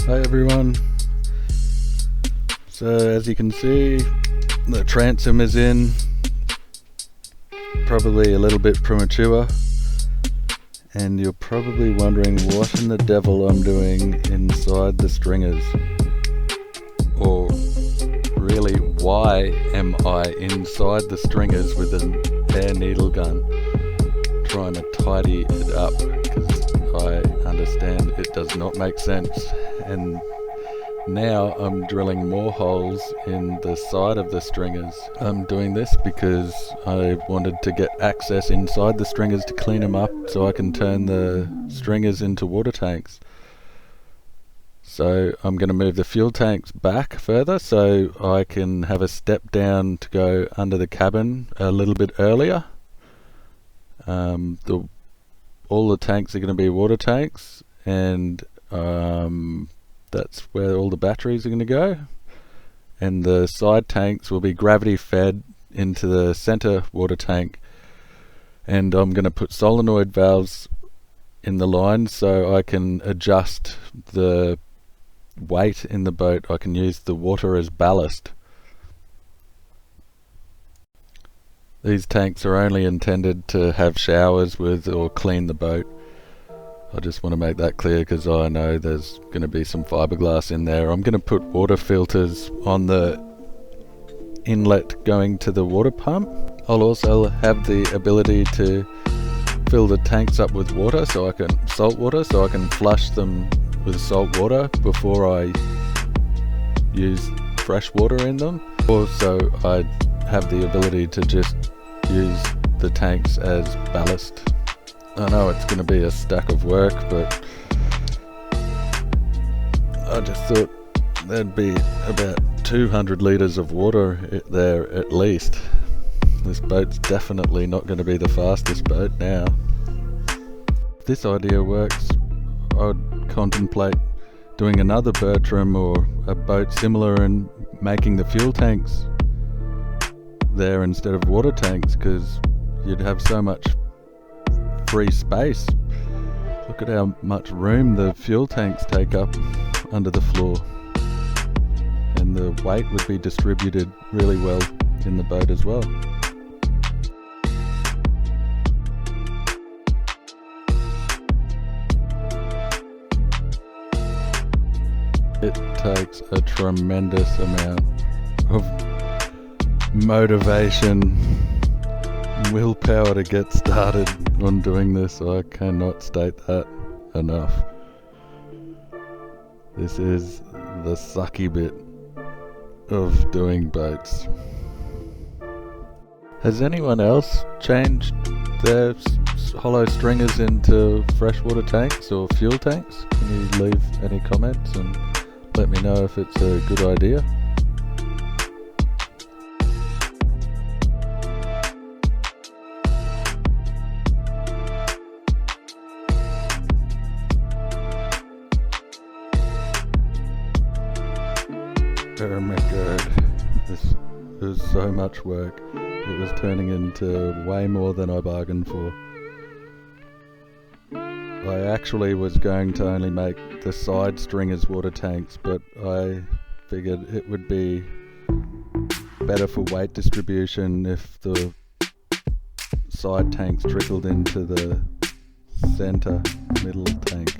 Hi everyone. So as you can see, the transom is in, probably a little bit premature, and you're probably wondering what in the devil I'm doing inside the stringers, or really why am I inside the stringers with an air needle gun trying to tidy it up, because I understand it does not make sense. And now I'm drilling more holes in the side of the stringers. I'm doing this because I wanted to get access inside the stringers to clean them up so I can turn the stringers into water tanks. So I'm going to move the fuel tanks back further so I can have a step down to go under the cabin a little bit earlier. All the tanks are going to be water tanks, and that's where all the batteries are going to go, and the side tanks will be gravity fed into the center water tank. And I'm going to put solenoid valves in the line so I can adjust the weight in the boat. I can use the water as ballast. These tanks are only intended to have showers with or clean the boat. I just want to make that clear because I know there's going to be some fiberglass in there. I'm going to put water filters on the inlet going to the water pump. I'll also have the ability to fill the tanks up with water, salt water, so I can flush them with salt water before I use fresh water in them. Also, I have the ability to just use the tanks as ballast. I know it's going to be a stack of work, but I just thought there'd be about 200 litres of water there at least. This boat's definitely not going to be the fastest boat now. If this idea works, I would contemplate doing another Bertram or a boat similar and making the fuel tanks there instead of water tanks, because you'd have so much free space. Look at how much room the fuel tanks take up under the floor, and the weight would be distributed really well in the boat as well. It takes a tremendous amount of motivation, willpower to get started on doing this. I cannot state that enough. This is the sucky bit of doing boats. Has anyone else changed their hollow stringers into freshwater tanks or fuel tanks? Can you leave any comments and let me know if it's a good idea? Oh my god, this It was so much work. It was turning into way more than I bargained for. I actually was going to only make the side string as water tanks, but I figured it would be better for weight distribution if the side tanks trickled into the center middle tank.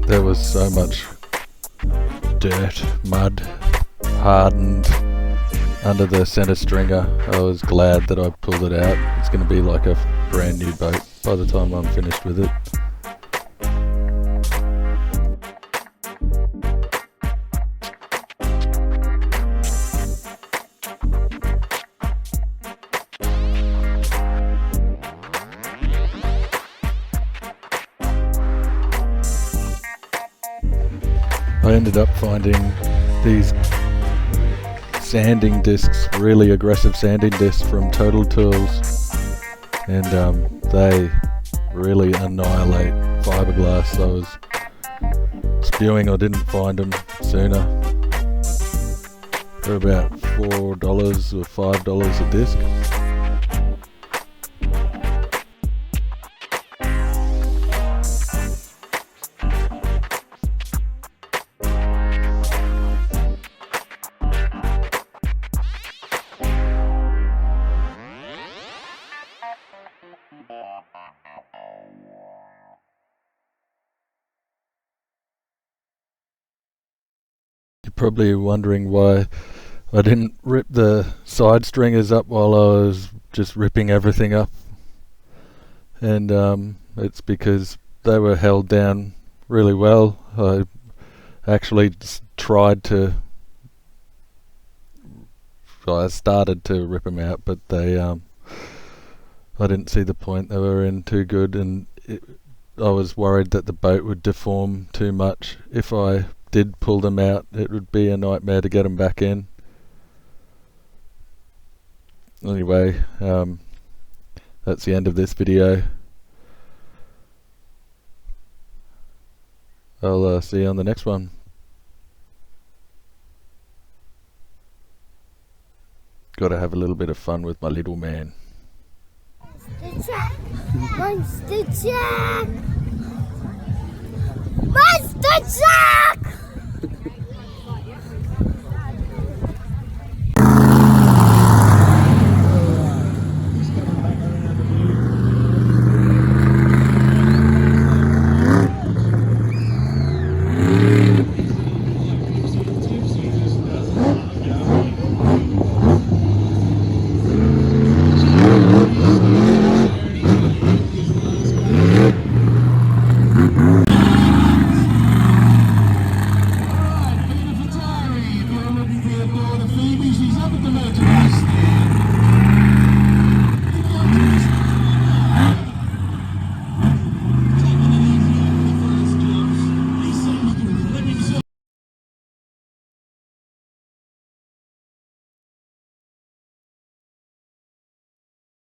There was so much dirt, mud, hardened under the center stringer. I was glad that I pulled it out. It's going to be like a brand new boat by the time I'm finished with it. I ended up finding these sanding discs, really aggressive sanding discs from Total Tools, and they really annihilate fiberglass. I was spewing I didn't find them sooner. They're about $4 or $5 a disc. You're probably wondering why I didn't rip the side stringers up while I was just ripping everything up, and it's because they were held down really well. I actually I started to rip them out, but I didn't see the point. They were in too good, and I was worried that the boat would deform too much. If I did pull them out, it would be a nightmare to get them back in. Anyway, that's the end of this video. I'll see you on the next one. Gotta have a little bit of fun with my little man. Monster truck! Monster truck! Monster truck!